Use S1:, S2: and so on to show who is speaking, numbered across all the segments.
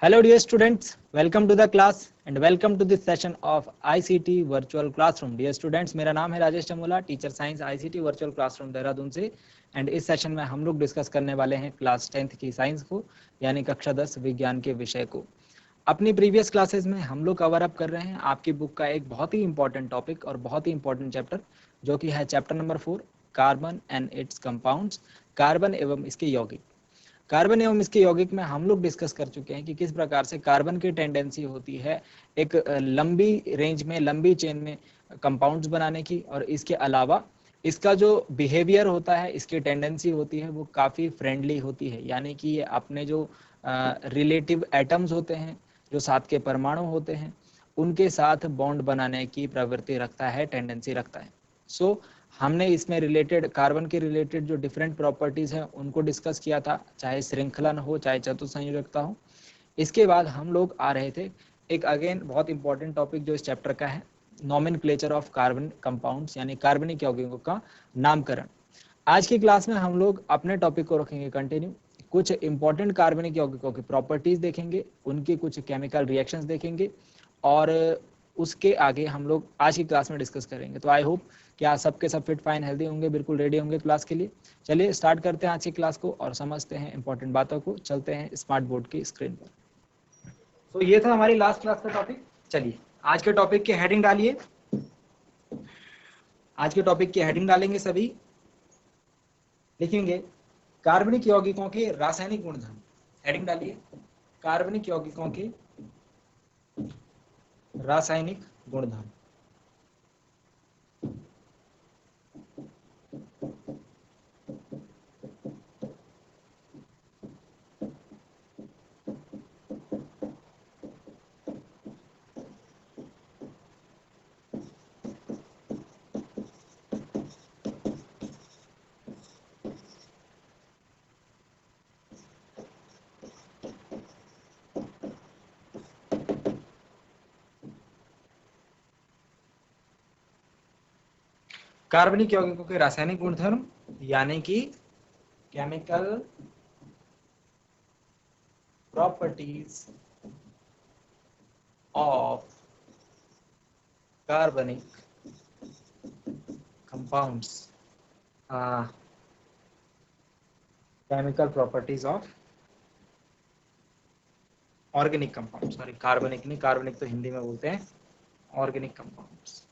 S1: Hello dear students, welcome to the class and welcome to this session of ICT Virtual Classroom. Dear students, मेरा नाम है Rajesh Chamola, teacher science ICT virtual classroom Dehradun से। And इस session में हम लोग discuss करने वाले हैं क्लास 10th की साइंस को, यानी कक्षा 10 विज्ञान के विषय को। अपनी प्रीवियस क्लासेस में हम लोग कवर अप कर रहे हैं आपकी बुक का एक बहुत ही इंपॉर्टेंट टॉपिक और बहुत ही इंपॉर्टेंट चैप्टर, जो कि है chapter number 4, carbon and it's compounds, carbon एवं इसके यौगिक। कार्बन एवं इसके यौगिक में हम लोग डिस्कस कर चुके हैं कि किस प्रकार से कार्बन की टेंडेंसी होती है एक लंबी रेंज में, लंबी चेन में कंपाउंड्स बनाने की, और इसके अलावा इसका जो बिहेवियर होता है, इसकी टेंडेंसी होती है वो काफ़ी फ्रेंडली होती है, यानी कि ये अपने जो रिलेटिव एटम्स होते हैं, जो साथ के परमाणु होते हैं, उनके साथ बॉन्ड बनाने की प्रवृत्ति रखता है, टेंडेंसी रखता है। सो हमने इसमें रिलेटेड कार्बन के रिलेटेड जो डिफरेंट प्रॉपर्टीज हैं उनको डिस्कस किया था, चाहे श्रृंखलन हो चाहे चतुसंयोजकता हो। इसके बाद हम लोग आ रहे थे एक अगेन बहुत इंपॉर्टेंट टॉपिक जो इस चैप्टर का है, नॉमेनक्लेचर ऑफ कार्बन कंपाउंड्स, यानी कार्बनिक यौगिकों का नामकरण। आज की क्लास में हम लोग अपने टॉपिक को रखेंगे कंटिन्यू। कुछ इंपॉर्टेंट कार्बनिक यौगिकों की प्रॉपर्टीज देखेंगे, उनके कुछ केमिकल रिएक्शंस देखेंगे, और उसके आगे हम लोग आज की क्लास में डिस्कस करेंगे। तो आई होप कि आप सबके सब फिट फाइन हेल्दी होंगे, बिल्कुल रेडी होंगे क्लास के लिए। चलिए स्टार्ट करते हैं आज की क्लास को और समझते हैं इंपॉर्टेंट बातों को। चलते हैं स्मार्ट बोर्ड की स्क्रीन पर। तो ये था हमारी लास्ट क्लास का टॉपिक। चलिए आज के टॉपिक की हेडिंग डालिए। आज के टॉपिक की हेडिंग डालेंगे, सभी लिखेंगे कार्बनिक यौगिकों के रासायनिक गुणधर्म। हेडिंग डालिए, कार्बनिक यौगिकों के रासायनिक गुणधर्म। कार्बनिक यौगिकों के रासायनिक गुणधर्म यानी कि केमिकल प्रॉपर्टीज ऑफ कार्बनिक compounds, chemical properties of organic compound, sorry कार्बनिक नहीं, कार्बनिक तो हिंदी में बोलते हैं, ऑर्गेनिक कंपाउंड्स।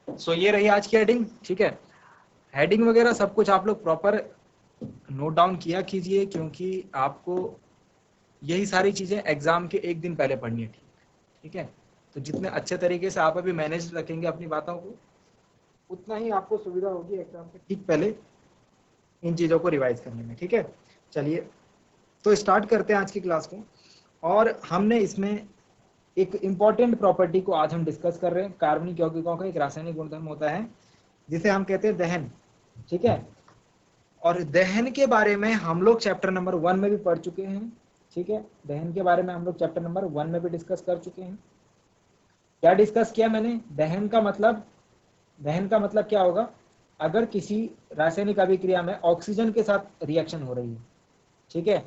S1: सो ये रही आज की हेडिंग, ठीक है। हेडिंग वगैरह सब कुछ आप लोग प्रॉपर नोट डाउन किया कीजिए, क्योंकि आपको यही सारी चीजें एग्जाम के एक दिन पहले पढ़नी है, ठीक है। तो जितने अच्छे तरीके से आप अभी मैनेज रखेंगे अपनी बातों को, उतना ही आपको सुविधा होगी एग्जाम के ठीक पहले इन चीजों को रिवाइज करने में, ठीक है। चलिए तो स्टार्ट करते हैं आज की क्लास को। और हमने इसमें एक इंपॉर्टेंट प्रॉपर्टी को आज हम डिस्कस कर रहे हैं। कार्बनिक यौगिकों का एक रासायनिक गुणधर्म होता है जिसे हम कहते हैं दहन, ठीक है। और दहन के बारे में हम लोग चैप्टर नंबर 1 में भी पढ़ चुके हैं, ठीक है। दहन के बारे में हम लोग चैप्टर नंबर 1 में भी डिस्कस कर चुके हैं। क्या डिस्कस किया मैंने? दहन का मतलब क्या होगा? अगर किसी रासायनिक अभिक्रिया में ऑक्सीजन के साथ रिएक्शन हो रही है, ठीक है।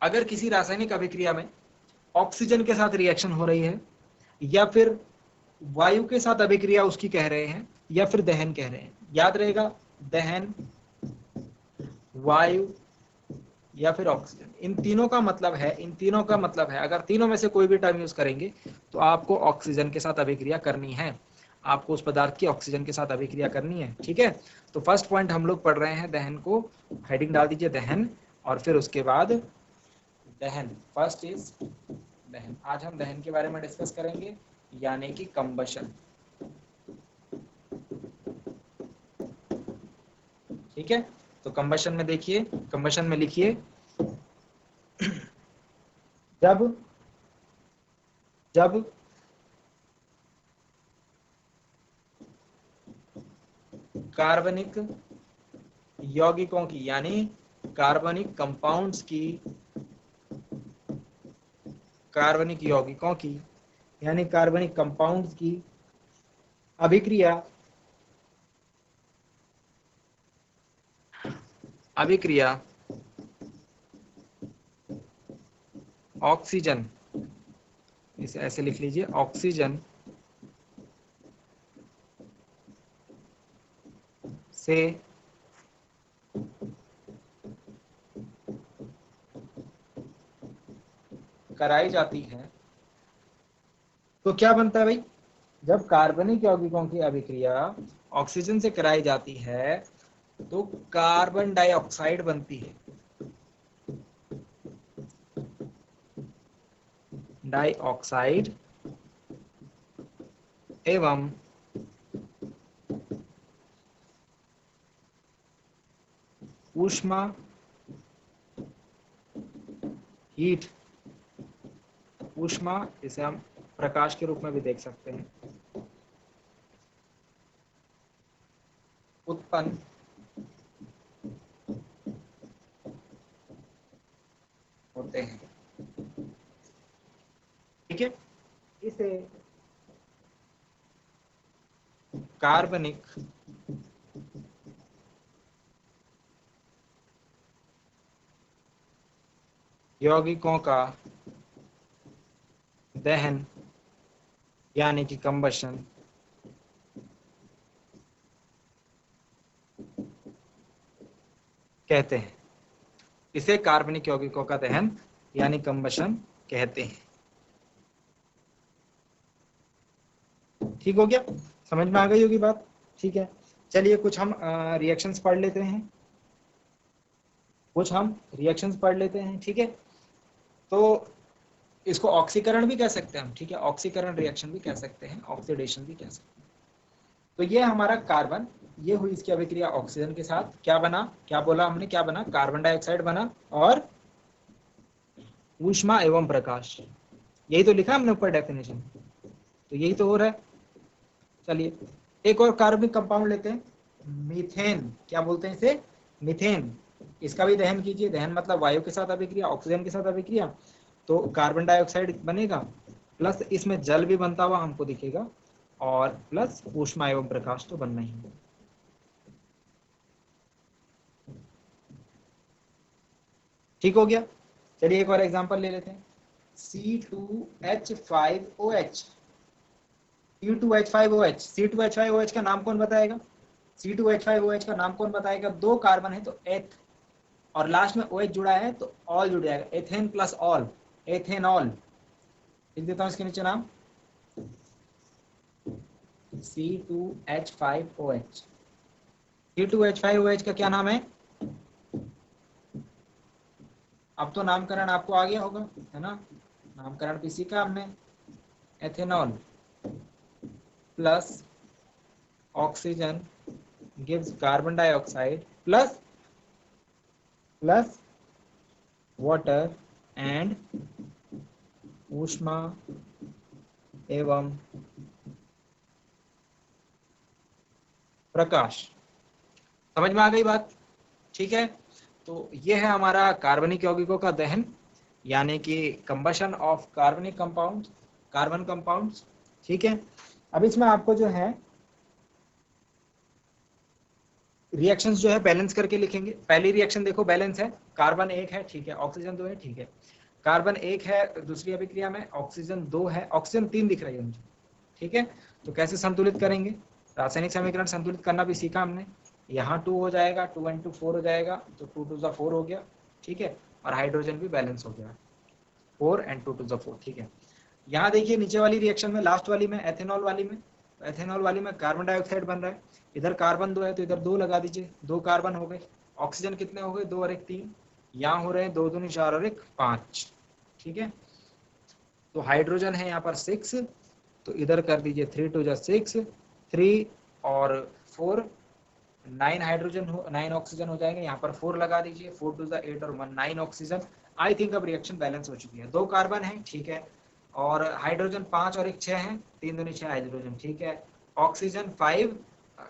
S1: अगर किसी रासायनिक अभिक्रिया में ऑक्सीजन के साथ रिएक्शन हो रही है, या फिर वायु के साथ अभिक्रिया उसकी कह रहे हैं, या फिर दहन कह रहे हैं, याद रहेगा, दहन, वायु या फिर ऑक्सीजन, इन तीनों का मतलब है अगर तीनों में से कोई भी टर्म यूज करेंगे तो आपको ऑक्सीजन के साथ अभिक्रिया करनी है, आपको उस पदार्थ की ऑक्सीजन के साथ अभिक्रिया करनी है, ठीक है। तो फर्स्ट पॉइंट हम लोग पढ़ रहे हैं दहन को, हेडिंग डाल दीजिए दहन, और फिर उसके बाद दहन, फर्स्ट इज दहन। आज हम दहन के बारे में डिस्कस करेंगे, यानी कि कंबशन, ठीक है। तो कंबशन में देखिए, कंबशन में लिखिए, जब कार्बनिक यौगिकों की, यानी कार्बनिक कंपाउंड्स की, कार्बनिक यौगिकों की, यानी कार्बनिक कंपाउंड्स की अभिक्रिया, अभिक्रिया ऑक्सीजन, इसे ऐसे लिख लीजिए, ऑक्सीजन से कराई जाती है, तो क्या बनता है भाई? जब कार्बनिक यौगिकों की अभिक्रिया ऑक्सीजन से कराई जाती है तो कार्बन डाइऑक्साइड बनती है, डाइऑक्साइड एवं ऊष्मा, हीट, ऊष्मा, इसे हम प्रकाश के रूप में भी देख सकते हैं, उत्पन्न होते हैं। ठीक है, इसे कार्बनिक यौगिकों का दहन यानी कि कंबशन कहते हैं। इसे कार्बनिक यौगिकों का दहन यानी कंबशन कहते हैं। ठीक हो गया, समझ में आ गई होगी बात? ठीक है, चलिए कुछ हम रिएक्शंस पढ़ लेते हैं, कुछ हम रिएक्शंस पढ़ लेते हैं। ठीक है, तो इसको ऑक्सीकरण भी कह सकते हैं हम, ठीक है, ऑक्सीकरण रिएक्शन भी कह सकते हैं, ऑक्सीडेशन भी कह सकते हैं। तो ये हमारा कार्बन, ये हुई इसकी अभिक्रिया ऑक्सीजन के साथ, क्या बना, क्या बोला हमने, क्या बना? कार्बन डाइऑक्साइड बना और ऊष्मा एवं प्रकाश, यही तो लिखा हमने ऊपर डेफिनेशन, तो यही तो हो रहा है। चलिए एक और कार्बनिक कंपाउंड लेते हैं, मीथेन, क्या बोलते हैं इसे? मीथेन। इसका भी दहन कीजिए, दहन मतलब वायु के साथ अभिक्रिया, ऑक्सीजन के साथ अभिक्रिया, तो कार्बन डाइऑक्साइड बनेगा, प्लस इसमें जल भी बनता हुआ हमको दिखेगा, और प्लस ऊष्मा एवं प्रकाश तो बनना ही है। ठीक हो गया, चलिए एक और एग्जांपल ले लेते हैं, C2H5OH, C2H5OH, C2H5OH का नाम कौन बताएगा? C2H5OH का नाम कौन बताएगा? दो कार्बन है तो एथ, और लास्ट में OH जुड़ा है तो ऑल जुड़ जाएगा, एथेन प्लस ऑल, एथेनॉल। लिख देता हूं इसके नीचे नाम, C2H5OH। C2H5OH का क्या नाम है? अब तो नामकरण आपको आ गया होगा, है ना, नामकरण भी सीखा हमने, ethanol plus oxygen gives carbon dioxide plus water and ऊष्मा एवं प्रकाश। समझ में आ गई बात? ठीक है, तो ये है हमारा कार्बनिक यौगिकों का दहन, यानी कि कंबशन ऑफ कार्बनिक कंपाउंड्स, कार्बन कंपाउंड्स। ठीक है, अब इसमें आपको जो है रिएक्शंस जो है बैलेंस करके लिखेंगे। पहली रिएक्शन देखो बैलेंस है, कार्बन 1 है, ठीक है, ऑक्सीजन 2 है, ठीक है, कार्बन 1 है, दूसरी अभिक्रिया में ऑक्सीजन 2 है, ऑक्सीजन 3 दिख रही है मुझे, ठीक है, तो कैसे संतुलित करेंगे? रासायनिक समीकरण संतुलित करना भी सीखा हमने, यहाँ 2 हो जाएगा, 2 × 2 4 हो जाएगा, तो 2 × 2 4 हो गया, ठीक है, और हाइड्रोजन भी बैलेंस हो गया, 4 × 2 × 4, ठीक है। यहाँ देखिए नीचे वाली रिएक्शन में, लास्ट वाली में, एथेनॉल वाली में, एथेनॉल वाली में कार्बन डाइऑक्साइड बन रहा है, इधर कार्बन 2 है तो इधर 2 लगा दीजिए, 2 कार्बन हो गए, ऑक्सीजन कितने हो गए? 2 और 1 3, यहाँ हो रहे हैं 2 दूनी 4 और 1 5, ठीक है, तो हाइड्रोजन है यहाँ पर 6, तो इधर कर दीजिए 3 × 2 = 6, 3 और 4 9 हाइड्रोजन हो, 9 ऑक्सीजन हो जाएंगे, यहाँ पर 4 लगा दीजिए, 4 × 2 = 8 और 1 9 ऑक्सीजन। आई थिंक अब रिएक्शन बैलेंस हो चुकी है, 2 कार्बन है, ठीक है, और हाइड्रोजन 5 और 1 6 है, 3 दूनी 6 हाइड्रोजन, ठीक है, ऑक्सीजन 5,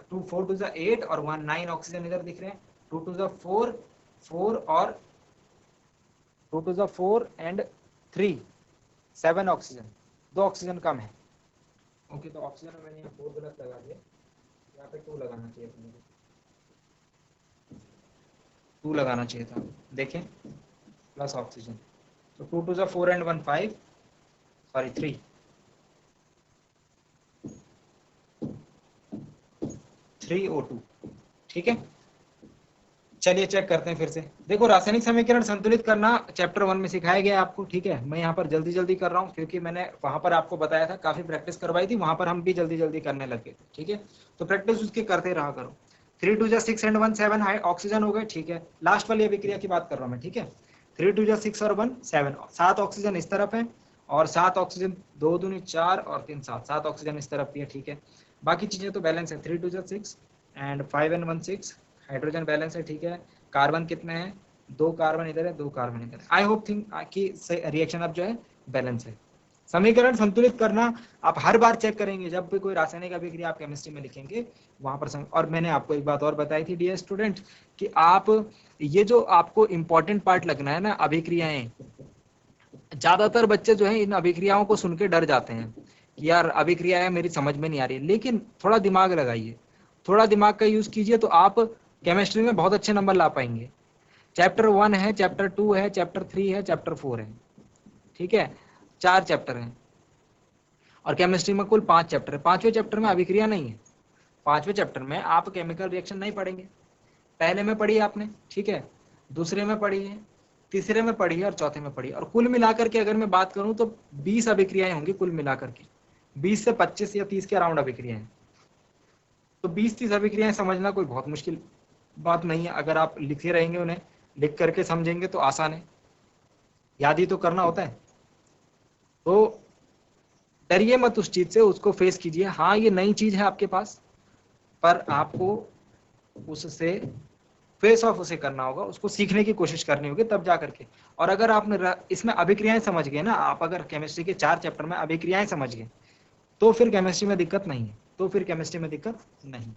S1: 4 × 2 = 8 और 1 9 ऑक्सीजन इधर दिख रहे हैं, 2 × 2 = 4, 4 और 2 to the 4 and 3 7 oxygen, 2 oxygen कम है। ओके, तो ऑक्सीजन में मैंने यहाँ 4 गलत लगा दिया, यहाँ पे 2 लगाना चाहिए था मुझे, 2 लगाना चाहिए था। देखें, प्लस ऑक्सीजन, तो 2 to the 4 and 1 5, sorry 3 3O2। ठीक है, चलिए चेक करते हैं फिर से। देखो, रासायनिक समीकरण संतुलित करना चैप्टर 1 में सिखाया गया है आपको। ठीक है, मैं यहाँ पर जल्दी जल्दी कर रहा हूँ क्योंकि मैंने वहां पर आपको बताया था, काफी प्रैक्टिस करवाई थी, वहां पर हम भी जल्दी जल्दी करने लगे थे। ठीक है, तो प्रैक्टिस उसकी करते रहा करो। 3 टू 6 एंड 1 7 ऑक्सीजन हो गए। ठीक है, लास्ट वाली अभिक्रिया की बात कर रहा हूँ मैं। ठीक है, 3 टू 6 और 1 7, 7 ऑक्सीजन इस तरफ है और 7 ऑक्सीजन, 2 दूनी 4 और 3 7, 7 ऑक्सीजन इस तरफ भी है। ठीक है, बाकी चीजें तो बैलेंस है, 3 to 6 and 5 and 1 6, hydrogen balance है। ठीक है, कार्बन कितने हैं, 2 कार्बन इधर है, 2 कार्बन इधर है। आई होप थिंक कि रिएक्शन अब जो है बैलेंस है। समीकरण संतुलित करना आप हर बार चेक करेंगे जब भी कोई रासायनिक अभिक्रिया आप केमिस्ट्री में लिखेंगे वहां पर और मैंने आपको एक बात और बताई थी डियर स्टूडेंट कि आप ये जो आपको इंपॉर्टेंट पार्ट लगना है ना, अभिक्रियाएं, ज्यादातर बच्चे जो है इन अभिक्रियाओं को सुन के डर जाते हैं कि यार अभिक्रियाएं मेरी समझ में नहीं आ रही है, लेकिन थोड़ा दिमाग लगाइए, थोड़ा दिमाग का यूज कीजिए तो आप केमिस्ट्री में बहुत अच्छे नंबर ला पाएंगे। चैप्टर 1 है, चैप्टर 2 है, चैप्टर 3 है, चैप्टर 4 है। ठीक है, 4 चैप्टर हैं और केमिस्ट्री में कुल 5 चैप्टर है। 5वें चैप्टर में अभिक्रिया नहीं है, 5वें चैप्टर में आप केमिकल रिएक्शन नहीं पढ़ेंगे। पहले में पढ़ी आपने, ठीक है, दूसरे में पढ़ी है, तीसरे में पढ़ी है और चौथे में पढ़ी है। और कुल मिलाकर के अगर मैं बात करूं तो 20 अभिक्रियाएं होंगी कुल मिलाकर के, 20 से 25 या 30 के अराउंड अभिक्रियाएं। तो 20-30 अभिक्रियाएं समझना कोई बहुत मुश्किल बात नहीं है, अगर आप लिखे रहेंगे उन्हें, लिख करके समझेंगे तो आसान है, याद ही तो करना होता है। तो डरिए मत उस चीज से, उसको फेस कीजिए। हाँ, ये नई चीज है आपके पास, पर आपको उससे फेस ऑफ उसे करना होगा, उसको सीखने की कोशिश करनी होगी तब जा करके। और अगर आपने इसमें अभिक्रियाएं समझ गए ना, आप अगर केमिस्ट्री के 4 चैप्टर में अभिक्रियाएं समझ गए तो फिर केमिस्ट्री में दिक्कत नहीं है, तो फिर केमिस्ट्री में दिक्कत नहीं।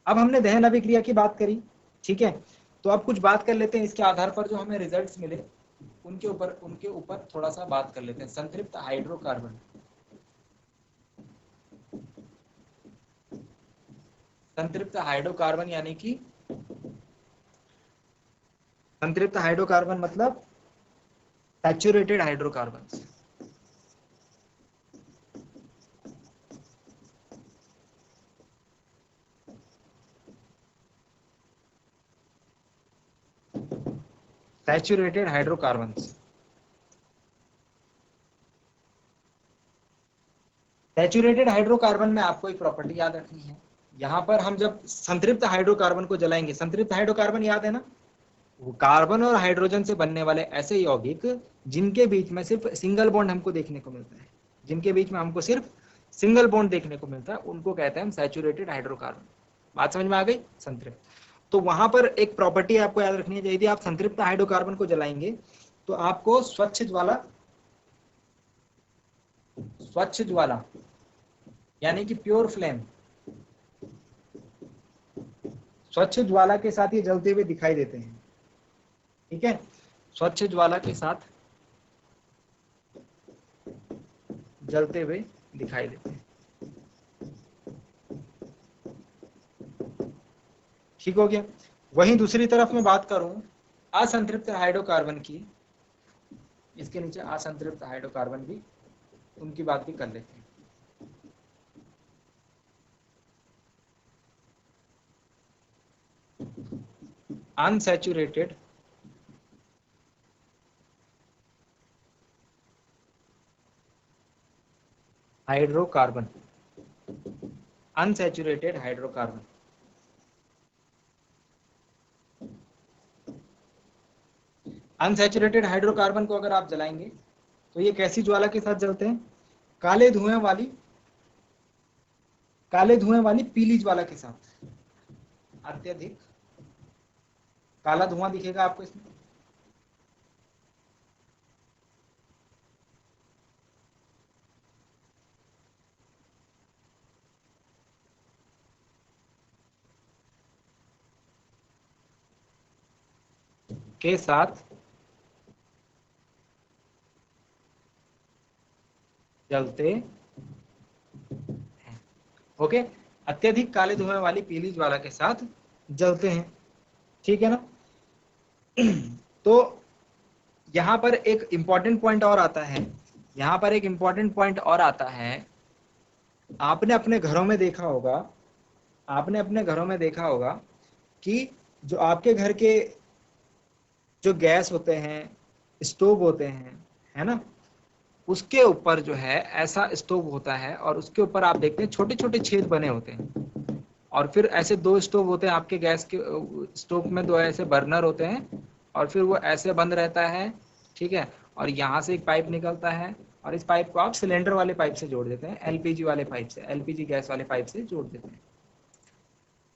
S1: अब हमने दहन अभिक्रिया की बात करी, ठीक है, तो अब कुछ बात कर लेते हैं इसके आधार पर जो हमें रिजल्ट्स मिले उनके ऊपर थोड़ा सा बात कर लेते हैं। संतृप्त हाइड्रोकार्बन, संतृप्त हाइड्रोकार्बन यानी कि संतृप्त हाइड्रोकार्बन मतलब saturated hydrocarbon. Saturated hydrocarbon, saturated hydrocarbon में आपको एक प्रॉपर्टी याद रखनी है। यहां पर हम जब संतृप्त हाइड्रोकार्बन को जलाएंगे, संतृप्त हाइड्रोकार्बन याद है ना, वो कार्बन और हाइड्रोजन से बनने वाले ऐसे यौगिक जिनके बीच में सिर्फ सिंगल बॉन्ड हमको देखने को मिलता है, जिनके बीच में हमको सिर्फ सिंगल बॉन्ड देखने को मिलता है, उनको कहते हैं हम सैचुरेटेड हाइड्रोकार्बन। बात समझ में आ गई, संतृप्त। तो वहां पर एक प्रॉपर्टी आपको याद रखनी है, यदि आप संतृप्त हाइड्रोकार्बन को जलाएंगे तो आपको स्वच्छ ज्वाला, स्वच्छ ज्वाला यानी कि प्योर फ्लेम, स्वच्छ ज्वाला के साथ ये जलते हुए दिखाई देते हैं। ठीक है, स्वच्छ ज्वाला के साथ जलते हुए दिखाई देते हैं। ठीक हो गया। वहीं दूसरी तरफ मैं बात करूं असंतृप्त हाइड्रोकार्बन की, इसके नीचे असंतृप्त हाइड्रोकार्बन भी, उनकी बात भी कर लेते हैं। Unsaturated hydrocarbon, unsaturated hydrocarbon, unsaturated hydrocarbon को अगर आप जलाएंगे तो ये कैसी ज्वाला के साथ जलते हैं, काले धुएं वाली, काले धुएं वाली पीली ज्वाला के साथ। अत्यधिक काला धुआं दिखेगा आपको इसमें। के साथ जलते हैं। ओके, अत्यधिक काले धुएं वाली पीली ज्वाला के साथ जलते हैं, ठीक है ना। तो यहां पर एक इंपॉर्टेंट पॉइंट और आता है, यहां पर एक इंपॉर्टेंट पॉइंट और आता है। आपने अपने घरों में देखा होगा, आपने अपने घरों में देखा होगा कि जो आपके घर के जो गैस होते हैं, स्टोव होते हैं, है ना, उसके ऊपर जो है ऐसा स्टोव होता है और उसके ऊपर आप देखते हैं छोटे छोटे छेद बने होते हैं। और फिर ऐसे दो स्टोव होते हैं आपके गैस के स्टोव में, दो ऐसे बर्नर होते हैं और फिर वो ऐसे बंद रहता है, ठीक है। और यहाँ से एक पाइप निकलता है और इस पाइप को आप सिलेंडर वाले पाइप से जोड़ देते हैं, एलपीजी वाले पाइप से, एलपीजी गैस वाले पाइप से जोड़ देते हैं।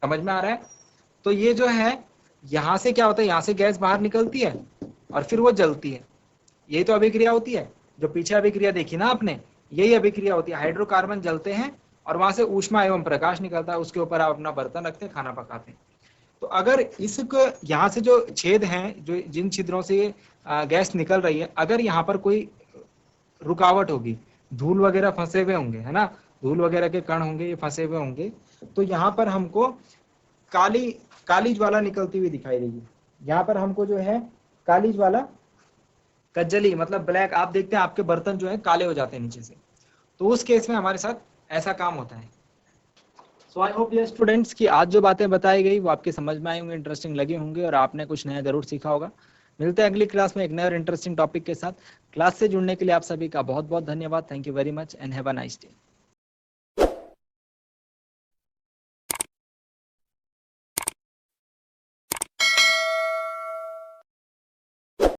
S1: समझ में आ रहा है? तो ये जो है, यहाँ से क्या होता है, यहाँ से गैस बाहर निकलती है और फिर वो जलती है। यही तो अभिक्रिया होती है, जो पीछे अभिक्रिया देखी ना आपने, यही अभिक्रिया होती है। हाइड्रोकार्बन जलते हैं और वहां से ऊष्मा एवं प्रकाश निकलता है, उसके ऊपर आप अपना बर्तन रखते हैं, खाना पकाते हैं। तो अगर इसको यहाँ से जो छेद हैं, जो जिन छिद्रों से गैस निकल रही है, अगर यहाँ पर कोई रुकावट होगी, धूल वगैरह फंसे हुए होंगे, है ना, धूल वगैरह के कण होंगे, ये फंसे हुए होंगे, तो यहाँ पर हमको काली काली ज्वाला निकलती हुई दिखाई देगी। यहाँ पर हमको जो है काली ज्वाला, कज्जली मतलब ब्लैक, आप देखते हैं आपके बर्तन जो है काले हो जाते हैं नीचे से। तो उस केस में हमारे साथ ऐसा काम होता है। सो आई होप डियर स्टूडेंट्स कि आज जो बातें बताई गई वो आपके समझ में आई होंगी, इंटरेस्टिंग लगी होंगी और आपने कुछ नया जरूर सीखा होगा। मिलते हैं अगली क्लास में एक नए और इंटरेस्टिंग टॉपिक के साथ। क्लास से जुड़ने के लिए आप सभी का बहुत बहुत धन्यवाद। Thank you very much and have a nice day.